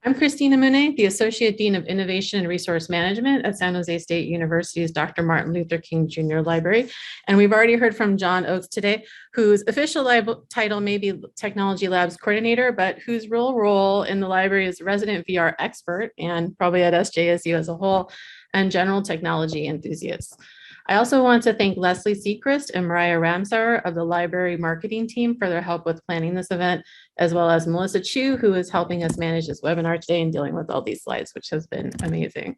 I'm Christina Monet, the Associate Dean of Innovation and Resource Management at San Jose State University's Dr. Martin Luther King Jr. Library. And we've already heard from John Oakes today, whose official title may be Technology Labs Coordinator, but whose real role in the library is resident VR expert and probably at SJSU as a whole, and general technology enthusiast. I also want to thank Leslie Sechrist and Mariah Ramsauer of the library marketing team for their help with planning this event, as well as Melissa Chu, who is helping us manage this webinar today and dealing with all these slides, which has been amazing.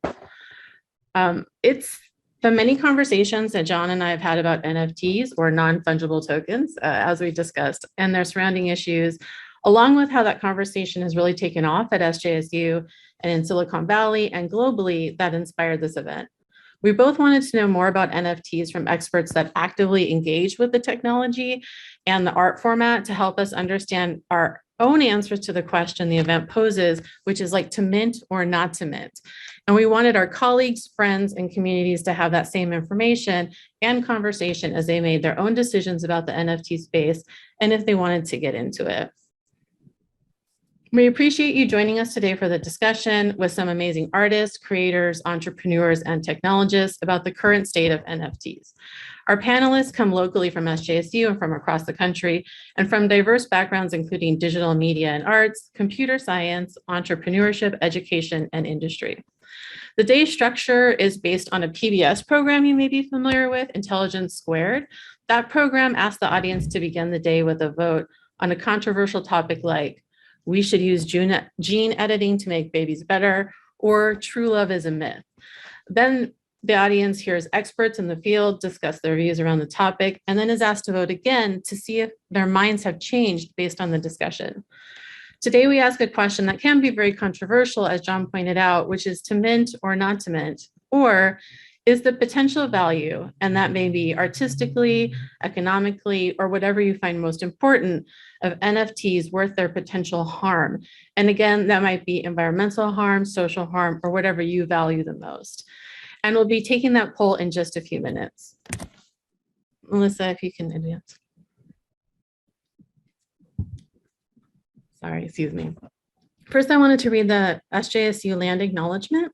It's the many conversations that John and I have had about NFTs or non-fungible tokens, as we discussed, and their surrounding issues, along with how that conversation has really taken off at SJSU and in Silicon Valley and globally, that inspired this event. We both wanted to know more about NFTs from experts that actively engage with the technology and the art format to help us understand our own answers to the question the event poses, which is like to mint or not to mint. And we wanted our colleagues, friends, and communities to have that same information and conversation as they made their own decisions about the NFT space and if they wanted to get into it. We appreciate you joining us today for the discussion with some amazing artists, creators, entrepreneurs, and technologists about the current state of NFTs. Our panelists come locally from SJSU and from across the country, and from diverse backgrounds, including digital media and arts, computer science, entrepreneurship, education, and industry. The day's structure is based on a PBS program you may be familiar with, Intelligence Squared. That program asks the audience to begin the day with a vote on a controversial topic like, we should use gene editing to make babies better, or true love is a myth. Then the audience hears experts in the field discuss their views around the topic, and then is asked to vote again to see if their minds have changed based on the discussion. Today, we ask a question that can be very controversial, as John pointed out, which is to mint or not to mint, or is the potential value, and that may be artistically, economically, or whatever you find most important, of NFTs worth their potential harm. And again, that might be environmental harm, social harm, or whatever you value the most. And we'll be taking that poll in just a few minutes. Melissa, if you can advance. Sorry, excuse me. First, I wanted to read the SJSU land acknowledgement.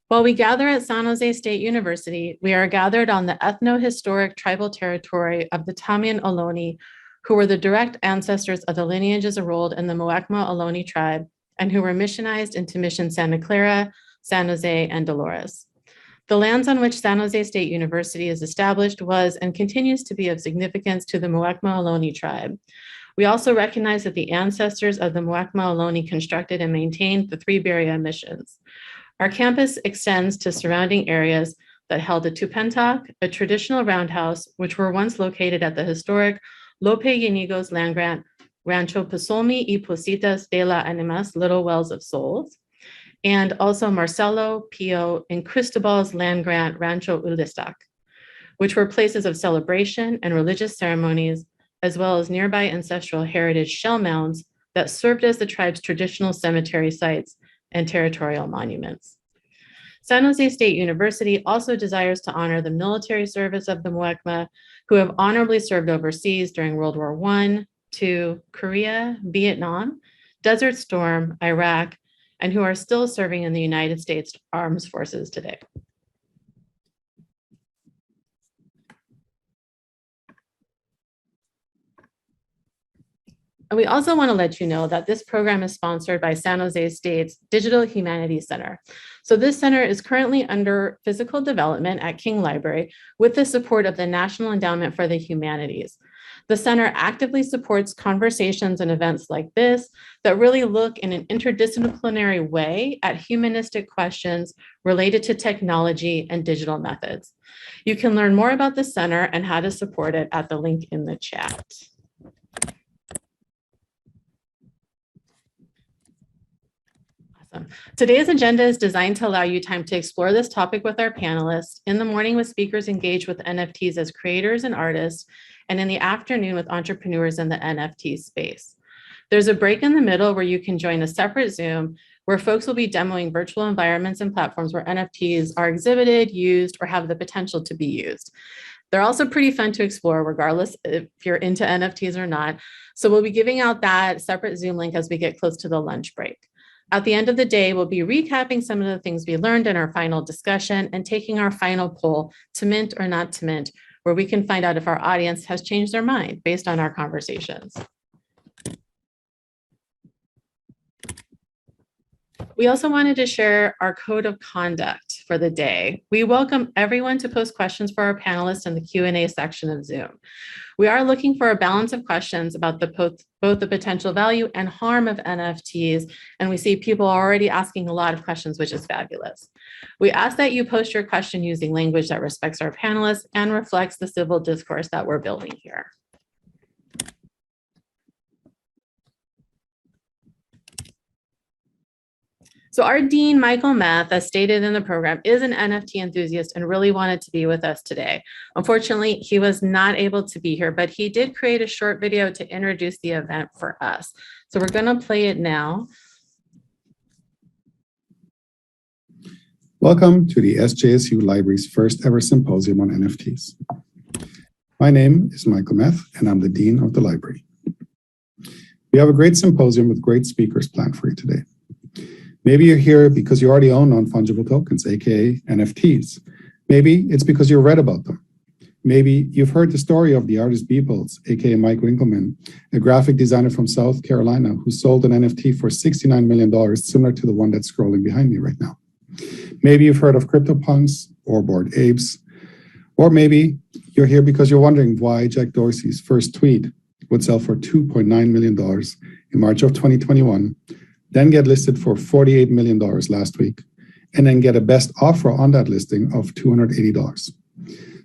While we gather at San Jose State University, we are gathered on the ethno-historic tribal territory of the Tamian Ohlone, who were the direct ancestors of the lineages enrolled in the Muwekma Ohlone tribe and who were missionized into Mission Santa Clara, San Jose, and Dolores. The lands on which San Jose State University is established was and continues to be of significance to the Muwekma Ohlone tribe. We also recognize that the ancestors of the Muwekma Ohlone constructed and maintained the 3 Berea missions. Our campus extends to surrounding areas that held a tupentak, a traditional roundhouse, which were once located at the historic Lope Yanigos land grant, Rancho Pasolmi y Positas de la Animas, Little Wells of Souls, and also Marcelo, Pio, and Cristobal's land grant, Rancho Ulistac, which were places of celebration and religious ceremonies, as well as nearby ancestral heritage shell mounds that served as the tribe's traditional cemetery sites and territorial monuments. San Jose State University also desires to honor the military service of the Muwekma, who have honorably served overseas during World War I, II, Korea, Vietnam, Desert Storm, Iraq, and who are still serving in the United States Armed Forces today. And we also want to let you know that this program is sponsored by San Jose State's Digital Humanities Center. So this center is currently under physical development at King Library with the support of the National Endowment for the Humanities. The center actively supports conversations and events like this that really look in an interdisciplinary way at humanistic questions related to technology and digital methods. You can learn more about the center and how to support it at the link in the chat. Awesome. Today's agenda is designed to allow you time to explore this topic with our panelists, in the morning with speakers engaged with NFTs as creators and artists, and in the afternoon with entrepreneurs in the NFT space. There's a break in the middle where you can join a separate Zoom where folks will be demoing virtual environments and platforms where NFTs are exhibited, used, or have the potential to be used. They're also pretty fun to explore regardless if you're into NFTs or not. So we'll be giving out that separate Zoom link as we get close to the lunch break. At the end of the day, we'll be recapping some of the things we learned in our final discussion and taking our final poll to mint or not to mint, where we can find out if our audience has changed their mind based on our conversations. We also wanted to share our code of conduct for the day. We welcome everyone to post questions for our panelists in the Q&A section of Zoom. We are looking for a balance of questions about both the potential value and harm of NFTs, and we see people already asking a lot of questions, which is fabulous. We ask that you post your question using language that respects our panelists and reflects the civil discourse that we're building here. So our dean, Michael Meth, as stated in the program, is an NFT enthusiast and really wanted to be with us today. Unfortunately, he was not able to be here, but he did create a short video to introduce the event for us. So we're going to play it now. Welcome to the SJSU Library's first ever symposium on NFTs. My name is Michael Meth, and I'm the dean of the library. We have a great symposium with great speakers planned for you today. Maybe you're here because you already own non-fungible tokens, aka NFTs. Maybe it's because you read about them. Maybe you've heard the story of the artist Beeples, aka Mike Winkelmann, a graphic designer from South Carolina who sold an NFT for $69 million, similar to the one that's scrolling behind me right now. Maybe you've heard of CryptoPunks or Bored Apes. Or maybe you're here because you're wondering why Jack Dorsey's first tweet would sell for $2.9 million in March of 2021, then get listed for $48 million last week, and then get a best offer on that listing of $280.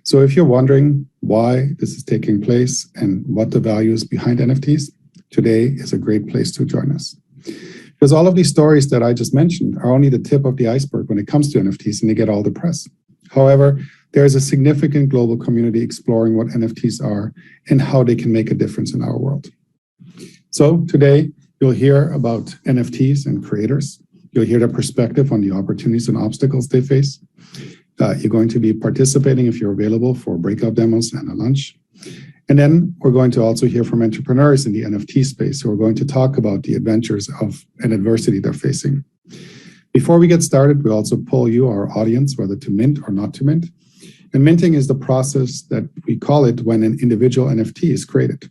So if you're wondering why this is taking place and what the value is behind NFTs, today is a great place to join us. Because all of these stories that I just mentioned are only the tip of the iceberg when it comes to NFTs, and they get all the press. However, there is a significant global community exploring what NFTs are and how they can make a difference in our world. So today, you'll hear about NFTs and creators. You'll hear their perspective on the opportunities and obstacles they face. You're going to be participating if you're available for breakout demos and a lunch. And then we're going to also hear from entrepreneurs in the NFT space who are going to talk about the adventures of an adversity they're facing. Before we get started, we'll also poll you, our audience, whether to mint or not to mint. And minting is the process that we call it when an individual NFT is created.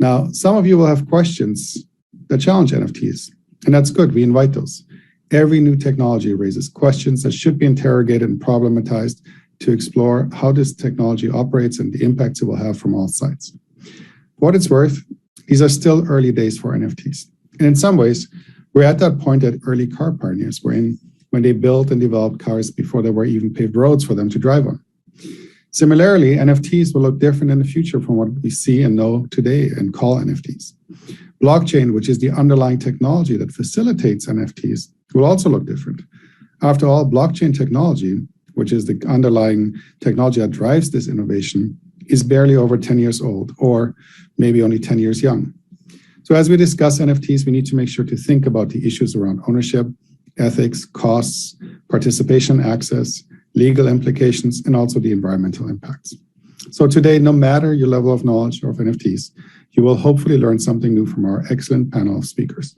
Now, some of you will have questions that challenge NFTs, and that's good. We invite those. Every new technology raises questions that should be interrogated and problematized to explore how this technology operates and the impacts it will have from all sides. For what it's worth, these are still early days for NFTs. And in some ways, we're at that point that early car pioneers were in when they built and developed cars before there were even paved roads for them to drive on. Similarly, NFTs will look different in the future from what we see and know today and call NFTs. Blockchain, which is the underlying technology that facilitates NFTs, will also look different. After all, blockchain technology, which is the underlying technology that drives this innovation, is barely over 10 years old, or maybe only 10 years young. So as we discuss NFTs, we need to make sure to think about the issues around ownership, ethics, costs, participation, access, legal implications, and also the environmental impacts. So today, no matter your level of knowledge of NFTs, you will hopefully learn something new from our excellent panel of speakers.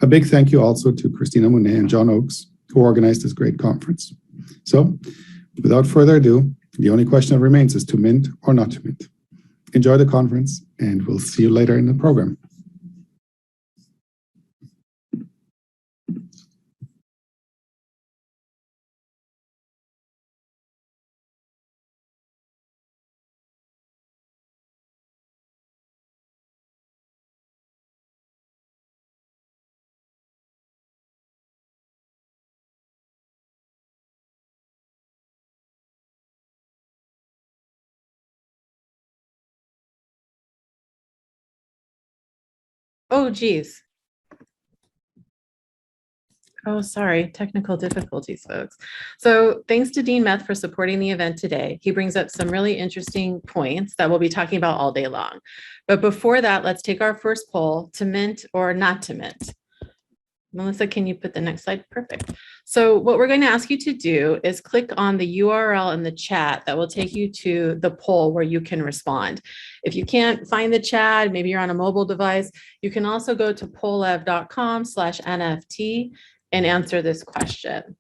A big thank you also to Christina Monet and John Oakes, who organized this great conference. So without further ado, the only question that remains is to mint or not to mint. Enjoy the conference, and we'll see you later in the program. Oh, geez. Oh, sorry, technical difficulties, folks. So thanks to Dean Meth for supporting the event today. He brings up some really interesting points that we'll be talking about all day long. But before that, let's take our first poll: to mint or not to mint. Melissa, can you put the next slide? Perfect. So what we're going to ask you to do is click on the URL in the chat that will take you to the poll where you can respond. If you can't find the chat, maybe you're on a mobile device, you can also go to pollev.com/NFT and answer this question.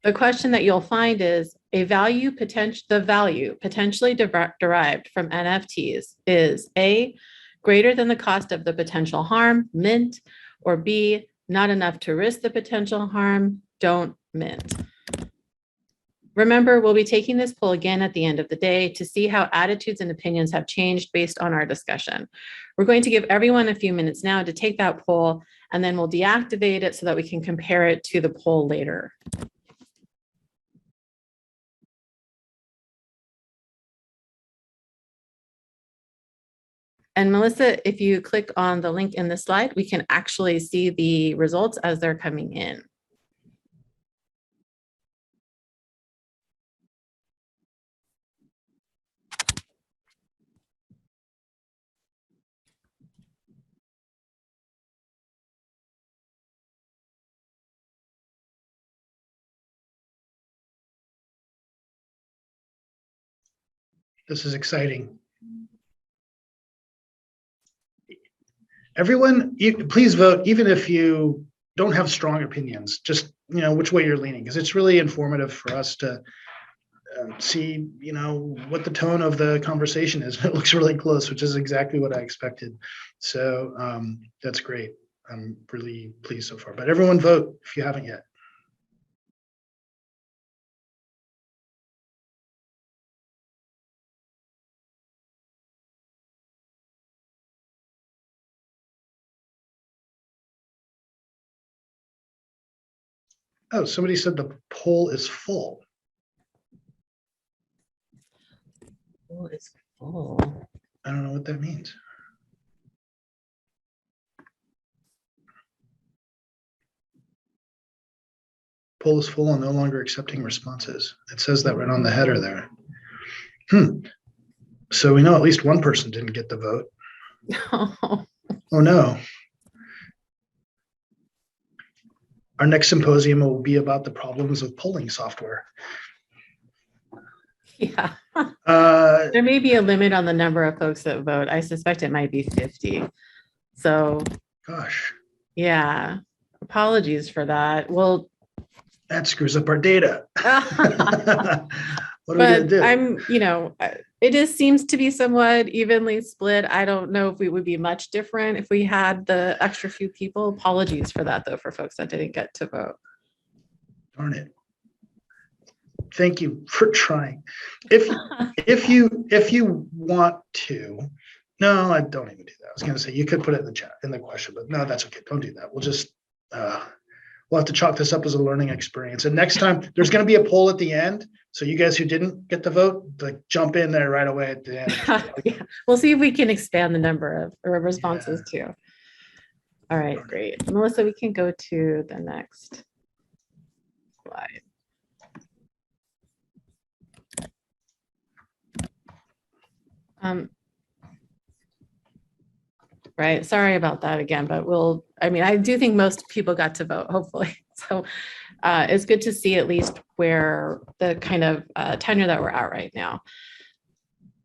The question that you'll find is the value potentially derived from NFTs is A, greater than the cost of the potential harm, mint, or B, not enough to risk the potential harm, don't mint. Remember, we'll be taking this poll again at the end of the day to see how attitudes and opinions have changed based on our discussion. We're going to give everyone a few minutes now to take that poll, and then we'll deactivate it so that we can compare it to the poll later. And Melissa, if you click on the link in the slide, we can actually see the results as they're coming in. This is exciting. Everyone, please vote, even if you don't have strong opinions, just, which way you're leaning, because it's really informative for us to see, what the tone of the conversation is. It looks really close, which is exactly what I expected. So that's great. I'm really pleased so far, but everyone vote if you haven't yet. Oh, somebody said the poll is full. Poll is full. I don't know what that means. Poll is full and no longer accepting responses. It says that right on the header there. So we know at least one person didn't get the vote. Oh no. Our next symposium will be about the problems of polling software. Yeah. There may be a limit on the number of folks that vote. I suspect it might be 50. So, gosh. Yeah. Apologies for that. Well, that screws up our data. What are we gonna do? It seems to be somewhat evenly split. I don't know if we would be much different if we had the extra few people. Apologies for that, though, for folks that didn't get to vote. Darn it. Thank you for trying. If you want to, no, I don't even do that. I was gonna say you could put it in the chat, in the question, but no, that's okay. Don't do that. We'll just we'll have to chalk this up as a learning experience. And next time there's going to be a poll at the end. So you guys who didn't get the vote, like jump in there right away at the end. Yeah. We'll see if we can expand the number of responses too. All right, great. Melissa, we can go to the next slide. Right. Sorry about that again, but I do think most people got to vote, hopefully. So it's good to see at least where the kind of tenure that we're at right now.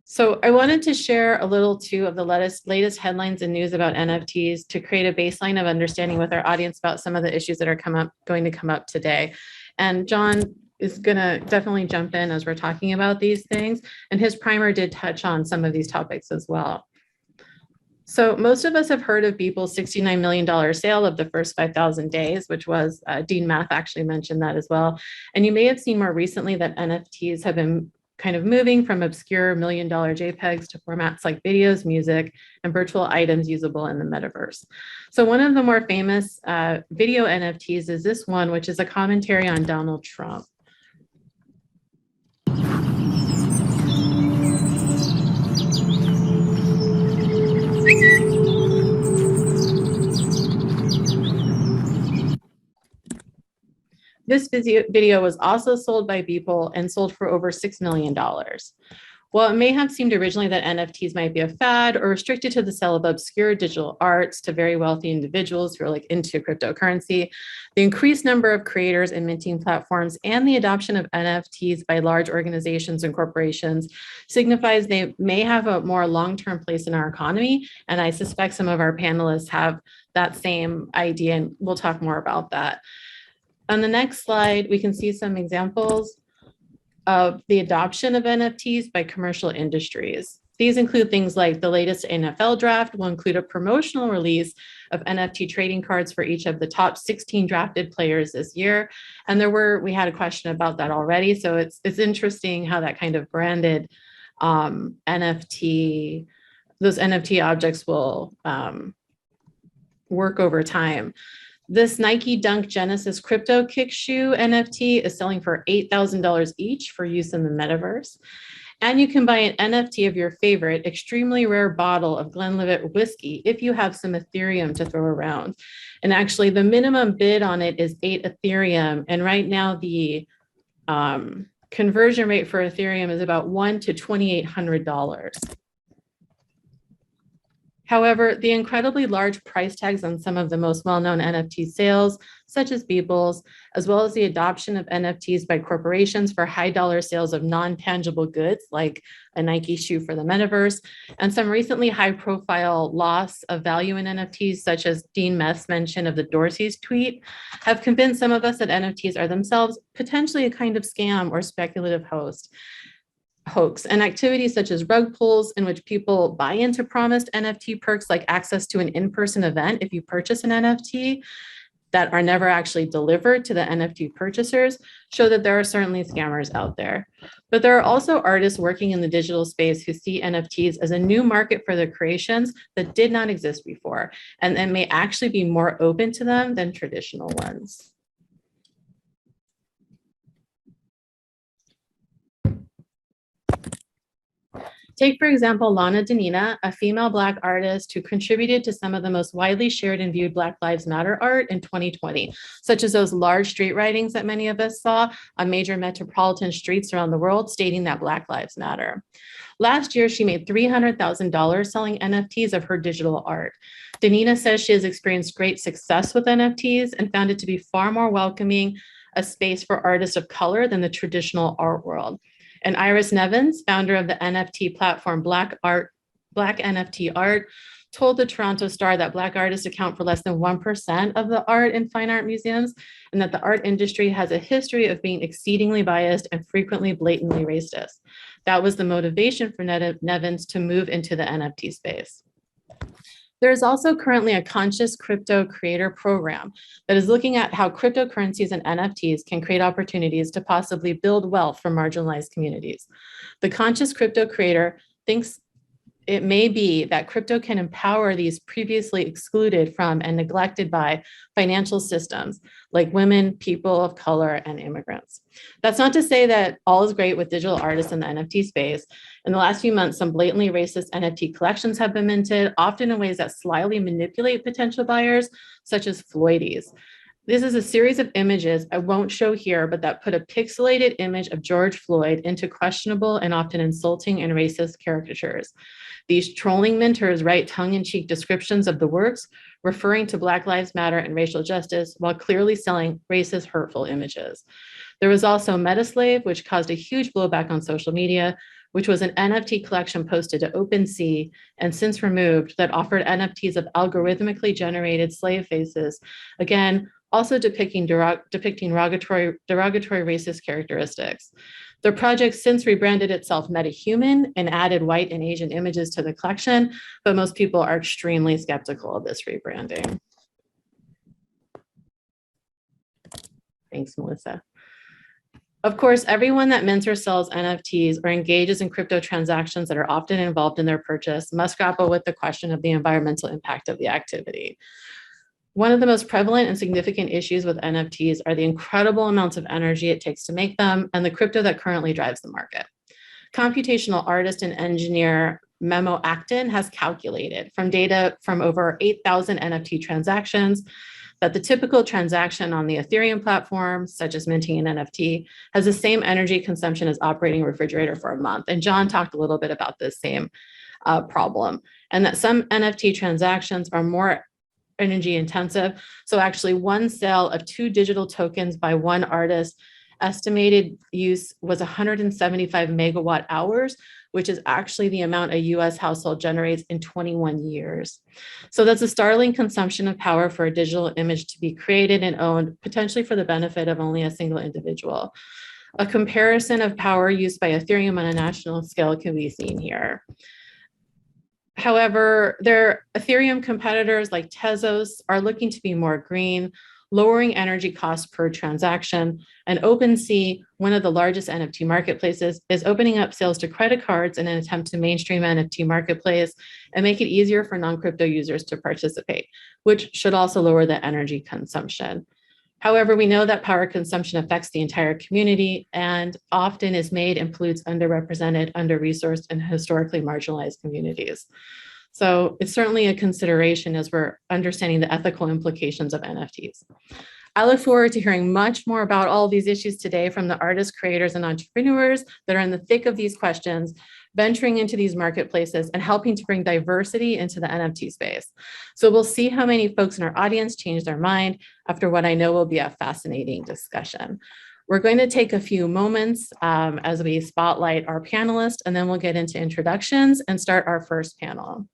So I wanted to share a little too of the latest headlines and news about NFTs to create a baseline of understanding with our audience about some of the issues that are going to come up today. And John is going to definitely jump in as we're talking about these things. And his primer did touch on some of these topics as well. So most of us have heard of Beeple's $69 million sale of the first 5,000 days, which was, Dean Meth actually mentioned that as well. And you may have seen more recently that NFTs have been kind of moving from obscure $1 million JPEGs to formats like videos, music, and virtual items usable in the metaverse. So one of the more famous video NFTs is this one, which is a commentary on Donald Trump. This video was also sold by Beeple and sold for over $6 million. While it may have seemed originally that NFTs might be a fad or restricted to the sale of obscure digital arts to very wealthy individuals who are like into cryptocurrency, the increased number of creators and minting platforms and the adoption of NFTs by large organizations and corporations signifies they may have a more long-term place in our economy. And I suspect some of our panelists have that same idea, and we'll talk more about that. On the next slide, we can see some examples of the adoption of NFTs by commercial industries. These include things like the latest NFL draft will include a promotional release of NFT trading cards for each of the top 16 drafted players this year. And we had a question about that already. So it's interesting how that kind of branded NFT, those NFT objects will work over time. This Nike Dunk Genesis Crypto Kick Shoe NFT is selling for $8,000 each for use in the metaverse. And you can buy an NFT of your favorite extremely rare bottle of Glenlivet whiskey if you have some Ethereum to throw around. And actually the minimum bid on it is 8 Ethereum. And right now the conversion rate for Ethereum is about $1 to $2,800. However, the incredibly large price tags on some of the most well-known NFT sales, such as Beebles, as well as the adoption of NFTs by corporations for high dollar sales of non-tangible goods, like a Nike shoe for the metaverse, and some recently high-profile loss of value in NFTs, such as Dean Meth's mention of the Dorsey's tweet, have convinced some of us that NFTs are themselves potentially a kind of scam or speculative hoax. And activities such as rug pulls, in which people buy into promised NFT perks like access to an in-person event if you purchase an NFT that are never actually delivered to the NFT purchasers, show that there are certainly scammers out there. But there are also artists working in the digital space who see NFTs as a new market for their creations that did not exist before, and may actually be more open to them than traditional ones. Take, for example, Lana Danina, a female Black artist who contributed to some of the most widely shared and viewed Black Lives Matter art in 2020, such as those large street writings that many of us saw on major metropolitan streets around the world stating that Black Lives Matter. Last year, she made $300,000 selling NFTs of her digital art. Danina says she has experienced great success with NFTs and found it to be far more welcoming a space for artists of color than the traditional art world. And Iris Nevins, founder of the NFT platform Black NFT Art, told the Toronto Star that Black artists account for less than 1% of the art in fine art museums, and that the art industry has a history of being exceedingly biased and frequently blatantly racist. That was the motivation for Nevins to move into the NFT space. There is also currently a conscious crypto creator program that is looking at how cryptocurrencies and NFTs can create opportunities to possibly build wealth for marginalized communities. The conscious crypto creator thinks it may be that crypto can empower these previously excluded from and neglected by financial systems like women, people of color, and immigrants. That's not to say that all is great with digital artists in the NFT space. In the last few months, some blatantly racist NFT collections have been minted, often in ways that slyly manipulate potential buyers, such as Floydies. This is a series of images I won't show here, but that put a pixelated image of George Floyd into questionable and often insulting and racist caricatures. These trolling minters write tongue-in-cheek descriptions of the works, referring to Black Lives Matter and racial justice, while clearly selling racist, hurtful images. There was also Metaslave, which caused a huge blowback on social media, which was an NFT collection posted to OpenSea and since removed that offered NFTs of algorithmically generated slave faces, again, also depicting derogatory racist characteristics. The project since rebranded itself MetaHuman and added white and Asian images to the collection, but most people are extremely skeptical of this rebranding. Thanks, Melissa. Of course, everyone that mints or sells NFTs or engages in crypto transactions that are often involved in their purchase must grapple with the question of the environmental impact of the activity. One of the most prevalent and significant issues with NFTs are the incredible amounts of energy it takes to make them and the crypto that currently drives the market. Computational artist and engineer Memo Acton has calculated from data from over 8,000 NFT transactions that the typical transaction on the Ethereum platform, such as minting an NFT, has the same energy consumption as operating a refrigerator for a month. And John talked a little bit about this same problem, and that some NFT transactions are more energy intensive. So actually one sale of 2 digital tokens by one artist, estimated use was 175 megawatt hours, which is actually the amount a US household generates in 21 years. So that's a startling consumption of power for a digital image to be created and owned, potentially for the benefit of only a single individual. A comparison of power used by Ethereum on a national scale can be seen here. However, their Ethereum competitors like Tezos are looking to be more green, lowering energy costs per transaction. And OpenSea, one of the largest NFT marketplaces, is opening up sales to credit cards in an attempt to mainstream NFT marketplace and make it easier for non-crypto users to participate, which should also lower the energy consumption. However, we know that power consumption affects the entire community and often is made and pollutes underrepresented, under-resourced, and historically marginalized communities. So it's certainly a consideration as we're understanding the ethical implications of NFTs. I look forward to hearing much more about all these issues today from the artists, creators, and entrepreneurs that are in the thick of these questions, venturing into these marketplaces and helping to bring diversity into the NFT space. So we'll see how many folks in our audience change their mind after what I know will be a fascinating discussion. We're going to take a few moments as we spotlight our panelists, and then we'll get into introductions and start our first panel.